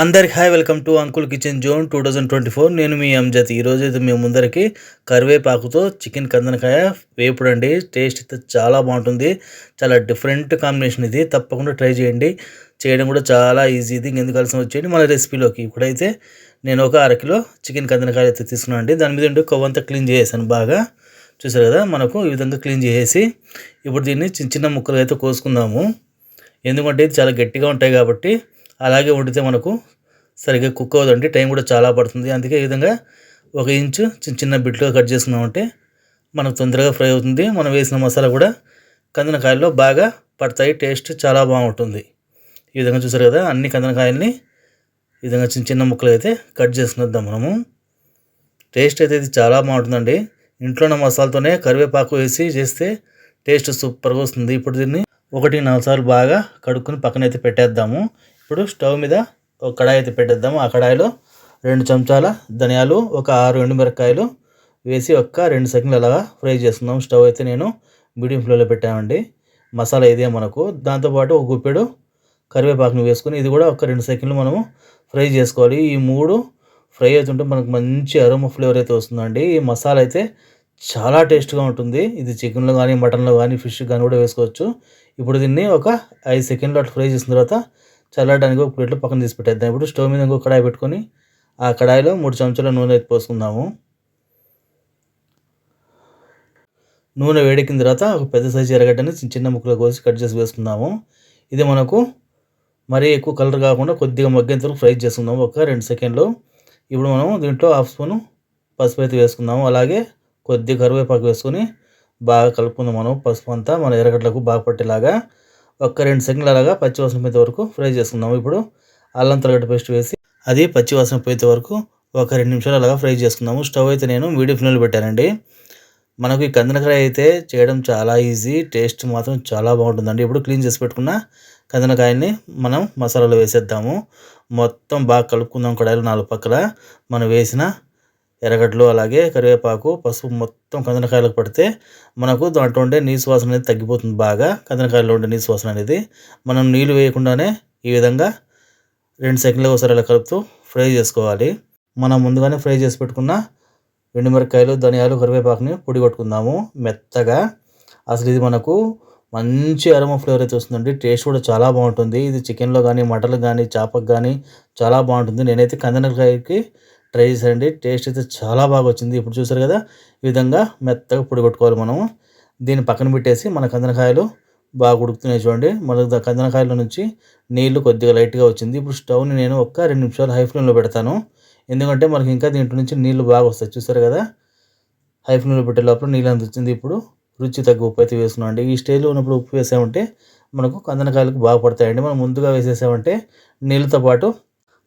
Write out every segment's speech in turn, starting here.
అందరికి hi welcome to uncle kitchen zone 2024. నేను మీ అంజద్. ఈరోజు అయితే మేము ముందరికి కరివేపాకుతో చికెన్ కందనకాయ వేపుడు అండి. టేస్ట్ అయితే చాలా బాగుంటుంది. చాలా డిఫరెంట్ కాంబినేషన్ ఇది. తప్పకుండా ట్రై చేయండి. చేయడం కూడా చాలా ఈజీ. ఇది ఎందుకు కలిసి వచ్చేయండి మన రెసిపీలోకి. ఇప్పుడైతే నేను ఒక అరకిలో చికెన్ కందనకాయ అయితే తీసుకున్నాను అండి. దాని మీద ఉండి కొవ్వంతా క్లీన్ చేసేసాను బాగా. చూసారు కదా, మనకు ఈ విధంగా క్లీన్ చేసేసి ఇప్పుడు దీన్ని చిన్న చిన్న ముక్కలు అయితే కోసుకుందాము. ఎందుకంటే ఇది చాలా గట్టిగా ఉంటాయి కాబట్టి అలాగే వండితే మనకు సరిగ్గా కుక్ అవ్వదండి, టైం కూడా చాలా పడుతుంది. అందుకే ఈ విధంగా 1 ఇంచు చిన్న చిన్న బిట్లుగా కట్ చేసుకున్నామంటే మనకు తొందరగా ఫ్రై అవుతుంది. మనం వేసిన మసాలా కూడా కందనకాయల్లో బాగా పడతాయి. టేస్ట్ చాలా బాగుంటుంది. ఈ విధంగా చూసారు కదా, అన్ని కందనకాయల్ని ఈ విధంగా చిన్న చిన్న ముక్కలు అయితే కట్ చేసుకునిద్దాం మనము. టేస్ట్ అయితే ఇది చాలా బాగుంటుందండి. ఇంట్లో ఉన్న మసాలాతోనే కరివేపాకు వేసి చేస్తే టేస్ట్ సూపర్గా వస్తుంది. ఇప్పుడు దీన్ని 1-4 సార్లు బాగా కడుక్కొని పక్కనైతే పెట్టేద్దాము. ఇప్పుడు స్టవ్ మీద ఒక కడాయి అయితే పెట్టేద్దాము. ఆ కడాయిలో 2 చెంచాల ధనియాలు, ఒక 6 ఎండుమిరపకాయలు వేసి 2 సెకండ్లు అలాగా ఫ్రై చేస్తున్నాం. స్టవ్ అయితే నేను మీడియం ఫ్లేమ్లో పెట్టామండి. మసాలా ఇదే మనకు. దాంతోపాటు ఒక గుప్పెడు కరివేపాకుని వేసుకొని ఇది కూడా 2 సెకండ్లు మనము ఫ్రై చేసుకోవాలి. ఈ 3 ఫ్రై అవుతుంటే మనకు మంచి అరోమా ఫ్లేవర్ అయితే వస్తుందండి. ఈ మసాలా అయితే చాలా టేస్ట్గా ఉంటుంది. ఇది చికెన్లో కానీ, మటన్లో కానీ, ఫిష్ కానీ కూడా వేసుకోవచ్చు. ఇప్పుడు దీన్ని ఒక 5 సెకండ్లు అట్లా ఫ్రై చేసిన తర్వాత చల్లడానికి ఒక ప్లేట్లో పక్కన తీసి పెట్టేద్దాం. ఇప్పుడు స్టవ్ మీద ఇంకో కడాయి పెట్టుకొని ఆ కడాయిలో 3 చెంచాల నూనె అయితే పోసుకుందాము. నూనె వేడెక్కిన తర్వాత ఒక పెద్ద సైజు ఎర్రగడ్డని చిన్న చిన్న ముక్కలు కోసి కట్ చేసి వేసుకుందాము. ఇది మనకు మరీ ఎక్కువ కలర్ కాకుండా కొద్దిగా మగ్గేంత వరకు ఫ్రై చేసుకుందాము ఒక 2 సెకండ్లు. ఇప్పుడు మనం దీంట్లో 1/2 స్పూను పసుపు అయితే వేసుకుందాము. అలాగే కొద్దిగా కరివేపాకు వేసుకొని బాగా కలుపుకుందాం. మనం పసుపు అంతా మన ఎర్రగడ్డలకు బాగా పట్టేలాగా 2 సెకండ్లు అలాగా పచ్చివాసన పోయేంత వరకు ఫ్రై చేసుకుందాము. ఇప్పుడు అల్లం తెల్లగడ్డ పేస్ట్ వేసి అది పచ్చివాసన పోయేంత వరకు ఒక 2 నిమిషాలు అలాగా ఫ్రై చేసుకుందాము. స్టవ్ అయితే నేను మీడియం ఫ్లేమ్లో పెట్టానండి. మనకు ఈ కందనకాయ అయితే చేయడం చాలా ఈజీ. టేస్ట్ మాత్రం చాలా బాగుంటుందండి. ఇప్పుడు క్లీన్ చేసి పెట్టుకున్న కందనకాయని మనం మసాలాలో వేసేద్దాము. మొత్తం బాగా కలుపుకుందాం. కడాయిలో 4 పక్కల మనం వేసిన ఎర్రగడ్డలు, అలాగే కరివేపాకు, పసుపు మొత్తం కందనకాయలకు పడితే మనకు దాంట్లో ఉండే నీసు వాసన అనేది తగ్గిపోతుంది. బాగా కందనకాయలో ఉండే నీసు వాసన అనేది మనం నీళ్ళు వేయకుండానే ఈ విధంగా 2 సెకండ్లు ఒకసారి అలా కలుపుతూ ఫ్రై చేసుకోవాలి. మనం ముందుగానే ఫ్రై చేసి పెట్టుకున్న ఎండుమిరపకాయలు, ధనియాలు, కరివేపాకుని పొడి కొట్టుకుందాము మెత్తగా. అసలు ఇది మనకు మంచి అరోమా ఫ్లేవర్ అయితే వస్తుందండి. టేస్ట్ కూడా చాలా బాగుంటుంది. ఇది చికెన్లో కానీ, మటన్లో కానీ, చేపకు కానీ చాలా బాగుంటుంది. నేనైతే కందనకాయకి ట్రై చేశానండి. టేస్ట్ అయితే చాలా బాగా వచ్చింది. ఇప్పుడు చూసారు కదా, ఈ విధంగా మెత్తగా పొడి కొట్టుకోవాలి మనము. దీన్ని పక్కన పెట్టేసి మన కందనకాయలు బాగా ఉడుకుతున్నాయి చూడండి. మన కందనకాయల నుంచి నీళ్లు కొద్దిగా లైట్గా వచ్చింది. ఇప్పుడు స్టవ్ని నేను 2 నిమిషాలు హై ఫ్లేమ్లో పెడతాను. ఎందుకంటే మనకి ఇంకా దీంట్లో నుంచి నీళ్లు బాగా వస్తాయి. చూసారు కదా, హై ఫ్లేమ్లో పెట్టే లోపల నీళ్ళు అంత వచ్చింది. ఇప్పుడు రుచి తగ్గ ఉప్పు అయితే వేస్తున్నాం అండి. ఈ స్టేజ్లో ఉన్నప్పుడు ఉప్పు వేసామంటే మనకు కందనకాయలకు బాగా పడతాయండి. మనం ముందుగా వేసేసామంటే నీళ్ళతో పాటు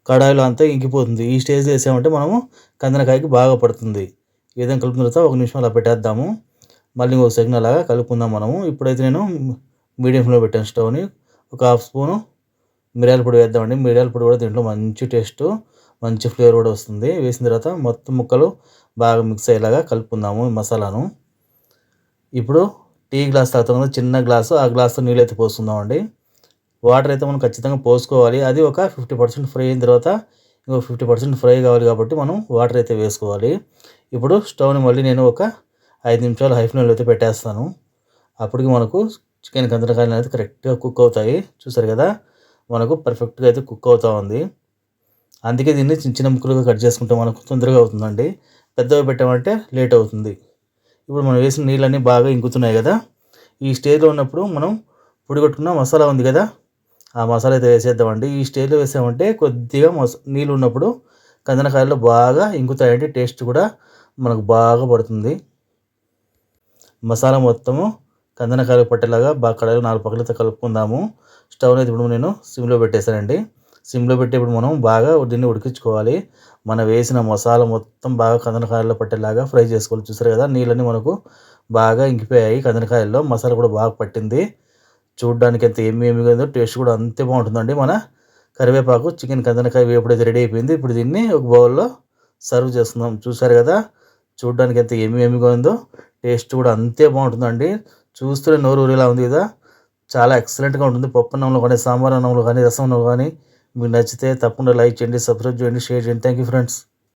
కడాయిలో అంతా ఇంకిపోతుంది. ఈ స్టేజ్లో వేసామంటే మనము కందనకాయకి బాగా పడుతుంది. ఈ విధంగా కలుపుకున్న తర్వాత 1 నిమిషం అలా పెట్టేద్దాము. మళ్ళీ 1 సెకండ్ అలాగా కలుపుకుందాం మనము. ఇప్పుడైతే నేను మీడియం ఫ్లేమ్లో పెట్టాను స్టవ్ని. ఒక 1/2 స్పూను మిరియాల పొడి వేద్దామండి. మిరియాల పొడి కూడా దీంట్లో మంచి టేస్ట్, మంచి ఫ్లేవర్ కూడా వస్తుంది. వేసిన తర్వాత మొత్తం ముక్కలు బాగా మిక్స్ అయ్యేలాగా కలుపుకుందాము మసాలాను. ఇప్పుడు టీ గ్లాస్ తాగుతాం కదా, చిన్న గ్లాసు, ఆ గ్లాస్తో నీళ్ళు అయితే పోసుకుందామండి. వాటర్ అయితే మనం ఖచ్చితంగా పోసుకోవాలి. అది ఒక 50% ఫ్రై అయిన తర్వాత ఇంకో 50% ఫ్రై కావాలి కాబట్టి మనం వాటర్ అయితే వేసుకోవాలి. ఇప్పుడు స్టవ్ని మళ్ళీ నేను ఒక 5 నిమిషాలు హై ఫ్లేమ్లో అయితే పెట్టేస్తాను. అప్పటికి మనకు చికెన్ కందనకాయలు అయితే కరెక్ట్గా కుక్ అవుతాయి. చూసారు కదా, మనకు పర్ఫెక్ట్గా అయితే కుక్ అవుతూ ఉంది. అందుకే దీన్ని చిన్న చిన్న ముక్కలుగా కట్ చేసుకుంటే మనకు తొందరగా అవుతుందండి. పెద్దగా పెట్టామంటే లేట్ అవుతుంది. ఇప్పుడు మనం వేసిన నీళ్ళన్నీ బాగా ఇంకుతున్నాయి కదా, ఈ స్టేజ్లో ఉన్నప్పుడు మనం పొడి కొట్టుకున్న మసాలా ఉంది కదా, ఆ మసాలా అయితే వేసేద్దామండి. ఈ స్టేజ్లో వేసామంటే కొద్దిగా నీళ్ళు ఉన్నప్పుడు కందనకాయల్లో బాగా ఇంకుతాయండి. టేస్ట్ కూడా మనకు బాగా పడుతుంది. మసాలా మొత్తము కందనకాయలు పట్టేలాగా బాగా కడాయిలో 4 పక్కలతో కలుపుకుందాము. స్టవ్ని అయితే ఇప్పుడు నేను సిమ్లో పెట్టేశానండి. సిమ్లో పెట్టి ఇప్పుడు మనం బాగా దీన్ని ఉడికించుకోవాలి. మనం వేసిన మసాలా మొత్తం బాగా కందనకాయల్లో పట్టేలాగా ఫ్రై చేసుకోవాలి. చూసారు కదా, నీళ్ళన్నీ మనకు బాగా ఇంకిపోయాయి. కందనకాయల్లో మసాలా కూడా బాగా పట్టింది. చూడడానికి ఎంత ఏమిగా ఉందో టేస్ట్ కూడా అంతే బాగుంటుందండి. మన కరివేపాకు చికెన్ కందనకాయ వేపుడైతే రెడీ అయిపోయింది. ఇప్పుడు దీన్ని ఒక బౌల్లో సర్వ్ చేస్తున్నాం. చూసారు కదా, చూడడానికి ఎంత ఏమిగా ఉందో టేస్ట్ కూడా అంతే బాగుంటుందండి. చూస్తూనే నోరు ఊరేలా ఉంది కదా, చాలా ఎక్సలెంట్గా ఉంటుంది. పప్పు అన్నంలో కానీ, సాంబార్ అన్నంలో కానీ, రసం అన్నంలో కానీ మీకు నచ్చితే తప్పకుండా లైక్ చేయండి, సబ్స్క్రైబ్ చేయండి, షేర్ చేయండి. Thank you friends.